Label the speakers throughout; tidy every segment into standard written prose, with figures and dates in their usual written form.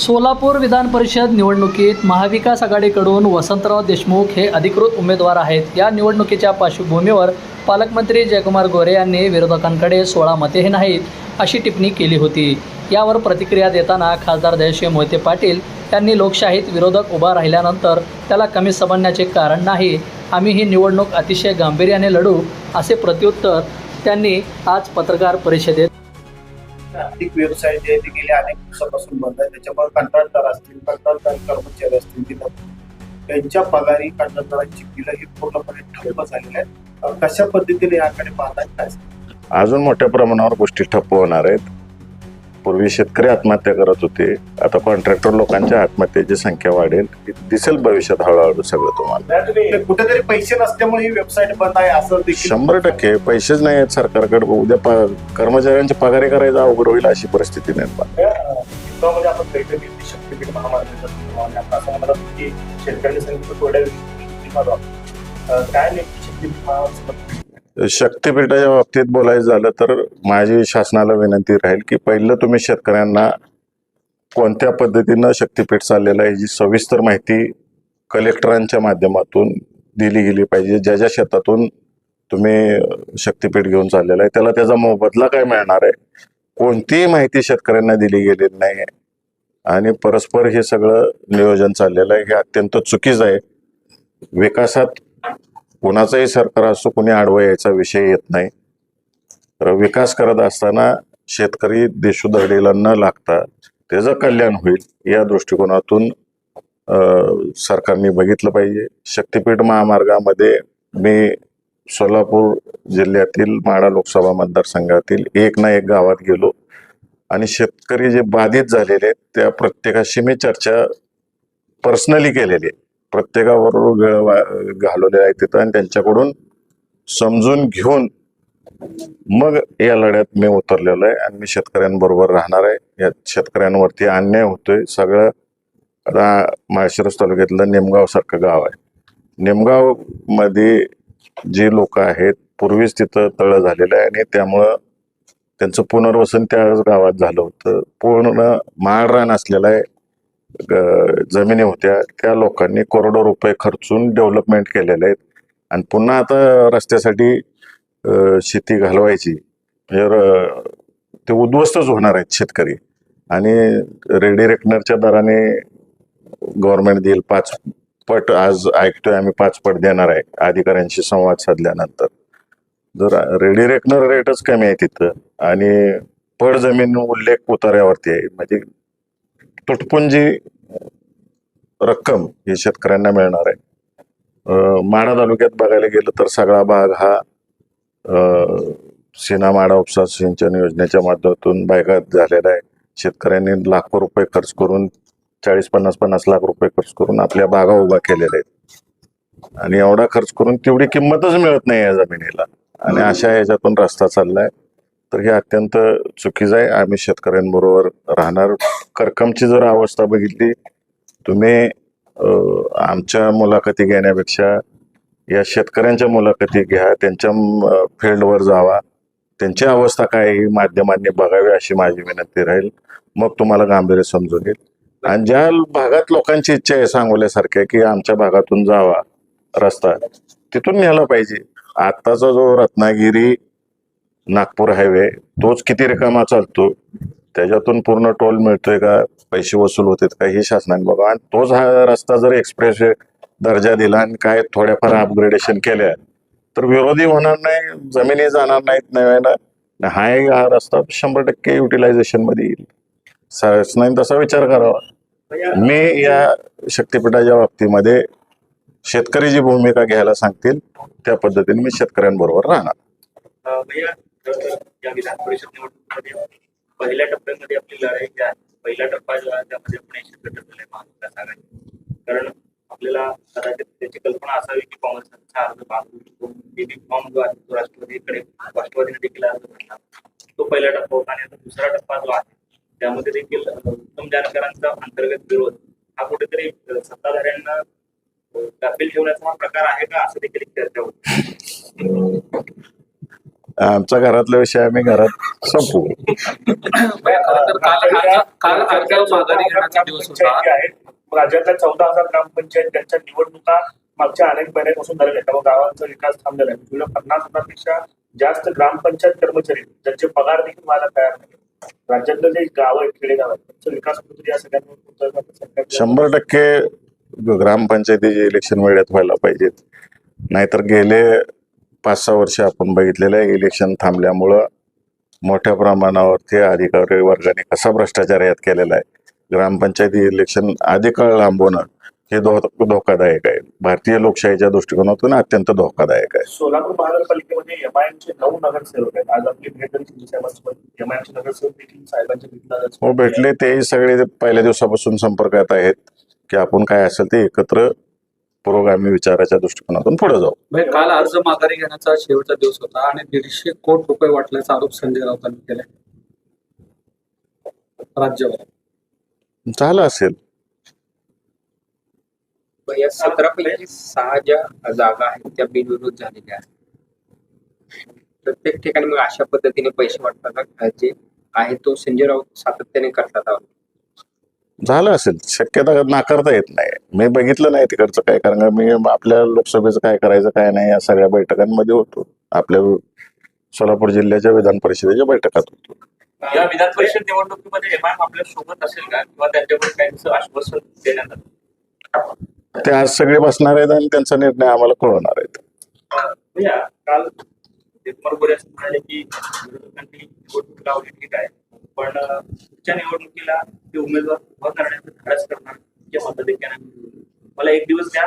Speaker 1: सोलापूर विधान परिषद निवडणुकीत महाविकास आघाडीकडून वसंतराव देशमुख हे अधिकृत उमेदवार आहेत। या निवडणुकीच्या पार्श्वभूमीवर पालकमंत्री जयकुमार गोरे यांनी विरोधकांकडे 16 मतेही नाहीत अशी टिप्पणी केली होती। यावर प्रतिक्रिया देताना खासदार जयश्री मोहिते पाटील यांनी लोकशाहीत विरोधक उभा राहिल्यानंतर त्याला कमी समजण्याचे कारण नाही, आम्ही ही निवडणूक अतिशय गांभीर्याने लढू असे प्रत्युत्तर त्यांनी आज पत्रकार परिषदेत
Speaker 2: आर्थिक व्यवसाय जे गेल्या अनेक दिवसापासून बंद आहे, त्याच्यामुळे कंत्राटदार असतील, कंत्राटदार कर्मचारी असतील, तिथं त्यांच्या पगारी कंत्राटदारांची बिलं ही पूर्णपणे ठप्प झालेली आहेत। कशा पद्धतीने याकडे पाहताय काय?
Speaker 3: अजून मोठ्या प्रमाणावर गोष्टी ठप्प होणार आहेत। पूर्वी शेतकरी आत्महत्या करत होते, आता कॉन्ट्रॅक्टर लोकांच्या आत्महत्येची संख्या वाढेल, दिसेल भविष्यात हळूहळू सगळं तुम्हाला।
Speaker 2: कुठेतरी पैसे नसल्यामुळे ही वेबसाईट बंद आहे असं देखील
Speaker 3: 100% पैसेच नाही आहेत सरकारकडे, उद्या कर्मचाऱ्यांची पगारी करायचा अवघड होईल अशी परिस्थिती निर्माण।
Speaker 2: म्हणजे आपण बैठकीत शक्तीपीठ महामार्गाचा असं म्हणतात की शेतकऱ्यांनी सांगितलं थोड्या काय नेमकी शक्तीपीठ महामार्ग
Speaker 3: शक्तीपीठाच्या बाबतीत बोलायचं झालं तर माझी शासनाला विनंती राहील की पहिलं तुम्ही शेतकऱ्यांना कोणत्या पद्धतीनं शक्तीपीठ चाललेलं आहे याची सविस्तर माहिती कलेक्टरांच्या माध्यमातून दिली गेली पाहिजे। ज्या ज्या शेतातून तुम्ही शक्तीपीठ घेऊन चाललेलं आहे त्याला त्याचा मोबदला काय मिळणार आहे, कोणतीही माहिती शेतकऱ्यांना दिली गेलेली नाही आहे आणि परस्पर हे सगळं नियोजन चाललेलं आहे, हे अत्यंत चुकीचं आहे। विकासात कोणाचंही सरकार असो कोणी आडवं यायचा विषय येत नाही, तर विकास करत असताना शेतकरी देशोधडीला न लागता त्याचं कल्याण होईल या दृष्टिकोनातून सरकारने बघितलं पाहिजे। शक्तीपीठ महामार्गामध्ये मी सोलापूर जिल्ह्यातील माढा लोकसभा मतदारसंघातील एक ना एक गावात गेलो आणि शेतकरी जे बाधित झालेले आहेत त्या प्रत्येकाशी मी चर्चा पर्सनली केलेली आहे, प्रत्येकाबरोबर वेळ घालवलेला आहे तिथं आणि त्यांच्याकडून समजून घेऊन मग या लढ्यात मी उतरलेलो आहे आणि मी शेतकऱ्यांबरोबर राहणार आहे। या शेतकऱ्यांवरती अन्याय होतोय सगळं। आता माळशिरस तालुक्यातलं नेमगाव सारखं गाव आहे, नेमगाव मध्ये जी लोक आहेत पूर्वीच तिथं तळ झालेलं आहे आणि त्यामुळं त्यांचं पुनर्वसन त्याच गावात झालं होतं। पूर्ण माळरान असलेला आहे, जमिनी होत्या, त्या लोकांनी करोडो रुपये खर्चून डेव्हलपमेंट केलेले आहेत आणि पुन्हा आता रस्त्यासाठी शेती घालवायची ते उद्ध्वस्तच होणार आहेत शेतकरी आणि रेडी रेकनरच्या दराने गव्हर्नमेंट देईल 5 पट, आज ऐकतोय आम्ही 5 पट देणार आहे अधिकाऱ्यांशी संवाद साधल्यानंतर। जर रेडी रेकनर रेटच कमी आहे तिथं आणि पड जमीन उल्लेख उतार्यावरती आहे, म्हणजे तुटपुंजी रक्कम ही शेतकऱ्यांना मिळणार आहे। माढा तालुक्यात बघायला गेलं तर सगळा भाग हा सीना माढा उपसा सिंचन योजनेच्या माध्यमातून बायकात झालेला आहे। शेतकऱ्यांनी लाखो रुपये खर्च करून 40-50 लाख रुपये खर्च करून आपल्या बागा उभा केलेल्या आहेत आणि एवढा खर्च करून तेवढी किंमतच मिळत नाही या जमिनीला आणि अशा ह्याच्यातून रस्ता चाललाय, तर हे अत्यंत चुकीचं आहे। आम्ही शेतकऱ्यांबरोबर राहणार। करकमची जर अवस्था बघितली तुम्ही, आमच्या मुलाखती घेण्यापेक्षा या शेतकऱ्यांच्या मुलाखती घ्या, त्यांच्या फील्डवर जावा, त्यांची अवस्था काय ही माध्यमांनी बघावी अशी माझी विनंती राहील, मग तुम्हाला गांभीर्य समजून येईल। आणि ज्या भागात लोकांची इच्छा आहे सांगोल्यासारख्या की आमच्या भागातून जावा रस्ता, तिथून न्यायला पाहिजे। आत्ताचा जो रत्नागिरी नागपूर हायवे तोच किती रिकामा चालतो, त्याच्यातून पूर्ण टोल मिळतोय का, पैसे वसूल होतात का हे शासनाने बघा। आणि तोच हा रस्ता जर एक्सप्रेस दर्जा दिला आणि काय थोड्याफार अपग्रेडेशन केल्या तर विरोधी होणार नाही, जमिनी जाणार नाहीत नव्यानं, हा रस्ता 100% युटिलायझेशन मध्ये येईल। शासनाने तसा विचार करावा। मी या शक्तीपीठाच्या बाबतीमध्ये शेतकरी जी भूमिका घ्यायला सांगतील त्या पद्धतीने मी शेतकऱ्यांबरोबर राहणार।
Speaker 4: या विधान परिषद निवडणुकीमध्ये पहिल्या टप्प्यामध्ये आपली लढाई जी आहे, पहिला टप्पा जो आहे त्यामध्ये आपण यशस्वी ठरलेला आहे महाविकास आघाडी। कारण आपल्याला कदाचित त्याची कल्पना असावी की काँग्रेसचा अर्ज फॉर्म जो आहे तो राष्ट्रवादीने देखील अर्ज भरला, तो पहिला टप्पा होता आणि आता दुसरा टप्पा जो आहे त्यामध्ये देखील उत्तम जानकरांचा अंतर्गत विरोध हा कुठेतरी सत्ताधाऱ्यांना गाफील ठेवण्याचा हा प्रकार आहे का, असं देखील चर्चा होती।
Speaker 3: आमचा घरातला विषय आम्ही घरात संपवू.
Speaker 5: काल अर्ज माघारी घेण्याचा दिवस होता.
Speaker 2: ग्रामपंचायती आहेत राज्यातल्या 14,000 ग्रामपंचायत त्यांच्या निवडणुका मागच्या अनेक महिन्यांपासून झालेल्या आहेत. त्यामुळे गावांचा विकास थांबलेला आहे. तुला 50,000पेक्षा जास्त ग्रामपंचायत कर्मचारी ज्यांचे पगार देखील व्हायला तयार नाही. राज्यातलं जे गाव आहेत खेडेगाव आहेत त्यांचा विकास कुठेतरी या सगळ्यांवर
Speaker 3: 100% ग्रामपंचायतीचे इलेक्शन वेळेत व्हायला पाहिजेत. नाहीतर गेले 5-6 वर्ष आपण बघितलेलं आहे इलेक्शन थांबल्यामुळं मोठ्या प्रमाणावरती अधिकारी वर्गाने कसा भ्रष्टाचार यात केलेला आहे. ग्रामपंचायती इलेक्शन अधिक काळ लांबवणं हे धोकादायक आहे. भारतीय लोकशाहीच्या दृष्टिकोनातून अत्यंत धोकादायक आहे.
Speaker 2: सोलापूर महानगरपालिकेमध्ये एमआयएमचे 9 नगरसेवक आहेत. आज आपली भेट झाली शिंदे साहेबांसोबत. एमआयएमचे नगरसेवक देखील साहेबांच्या भेटीला
Speaker 3: हो भेटले. तेही सगळे पहिल्या दिवसापासून संपर्कात आहेत की आपण काय असेल ते एकत्र पुरोगामी विचाराच्या दृष्टिकोनातून पुढे जाऊ.
Speaker 5: म्हणजे काल अर्ज माघारी घेण्याचा शेवटचा दिवस होता आणि 150 कोटी रुपये वाटल्याचा आरोप संजय राऊतांनी केलाय राज्यावर.
Speaker 3: झालं असेल.
Speaker 6: या 17पैकी 6 ज्या जागा आहेत त्या बिनविरोध झालेल्या आहेत. प्रत्येक ठिकाणी मग अशा पद्धतीने पैसे वाटतात जे आहे तो संजय राऊत सातत्याने करतात आहोत.
Speaker 3: झालं असेल. शक्यता नाकारता येत नाही. मी बघितलं नाही तिकडचं काय, कारण का मी आपल्या लोकसभेचं काय करायचं काय नाही या सगळ्या बैठकांमध्ये होतो. आपल्या सोलापूर जिल्ह्याच्या विधान परिषदेच्या बैठकात होतो.
Speaker 4: या विधान परिषद निवडणुकीमध्ये एमआयएम आपल्या सोबत असेल का किंवा त्यांच्याकडे काही आश्वासन देण्यात आलं?
Speaker 3: ते आज सगळे बसणार आहेत आणि त्यांचा निर्णय आम्हाला कळवणार आहेत.
Speaker 4: भैया, काल जगमोहन गोरे असं म्हणाले की विरोधकांनी निवडणूक लावली ठीक आहे, पण पुढच्या निवडणुकीला ते उमेदवार उभा करण्याचं धाडस करणार या मताधिक्याने मला एक दिवस द्या,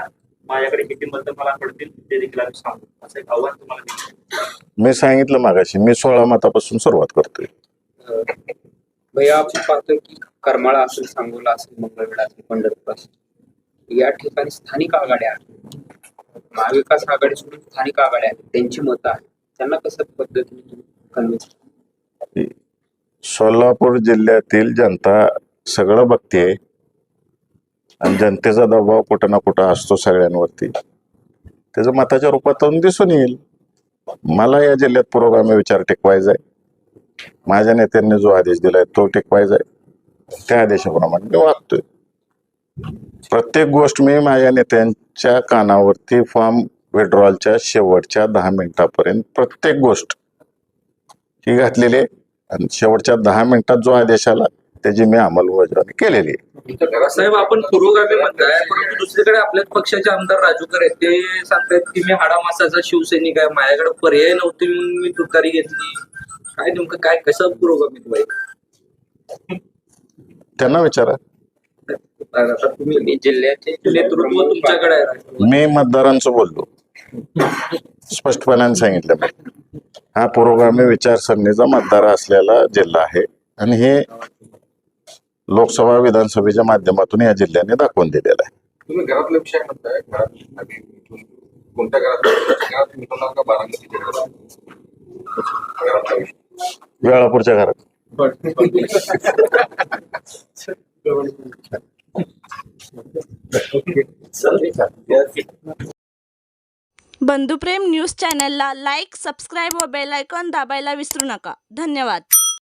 Speaker 4: माझ्याकडे किती मतं मला पडतील ते देखील आम्ही सांगू, असं एक आव्हान तुम्हाला दिलं.
Speaker 3: मी सांगितलं मागाशी, मी 16 मतापासून सुरुवात करतोय.
Speaker 6: भैया आपण पाहतोय की करमाळा असेल, सांगोला असेल, मंगळवेढा असेल, पंढरपूर असेल या ठिकाणी स्थानिक आघाड्या आहेत. महाविकास आघाडी सोडून स्थानिक आघाड्या आहेत, त्यांची मतं आहेत. त्यांना कसं पद्धतीने कन्व्हिन्स?
Speaker 3: सोलापूर जिल्ह्यातील जनता सगळं बघते आणि जनतेचा दबाव कुठं ना कुठं असतो सगळ्यांवरती. त्याचं मताच्या रूपातून दिसून येईल. मला या जिल्ह्यात पुरोगामी विचार टिकवायचा आहे. माझ्या नेत्यांनी जो आदेश दिलाय तो टिकवायचा आहे. त्या आदेशाप्रमाणे मी वागतोय. प्रत्येक गोष्ट मी माझ्या नेत्यांच्या कानावरती फॉर्म विड्रॉलच्या शेवटच्या 10 मिनिटापर्यंत प्रत्येक गोष्ट ही घातलेली आहे आणि शेवटच्या 10 मिनिटात जो आदेश आला त्याची मी अंमलबजावणी केलेली आहे.
Speaker 5: साहेब, आपण पुरोगामी म्हणताय, परंतु दुसरीकडे आपल्याच पक्षाचे आमदार राजूकर आहेत, ते सांगतायत की मी हाडामासाचा शिवसैनिक आहे, माझ्याकडे पर्याय नव्हते म्हणून मी तुतारी घेतली. काय नेमकं काय, कसं पुरोगामी व्हायचं
Speaker 3: त्यांना विचारा.
Speaker 6: आता तुम्ही जिल्ह्याचे
Speaker 5: नेतृत्व तुमच्याकडे आहे.
Speaker 3: मी मतदारांचं बोललो, स्पष्टपणाने सांगितलं मी. हा पुरोगामी विचारसरणीचा मतदार असलेला जिल्हा आहे आणि हे लोकसभा विधानसभेच्या माध्यमातून या जिल्ह्याने दाखवून दिलेला आहे.
Speaker 7: तुम्ही घरातला विषय म्हणताय, कोणत्या घरात मिळवणार का? बारामतीच्या घरातला विषय,
Speaker 3: वेळापूरच्या घरात.
Speaker 8: बंधुप्रेम न्यूज चॅनलला लाईक, सबस्क्राईब व बेल आयकॉन दाबायला विसरू नका. धन्यवाद.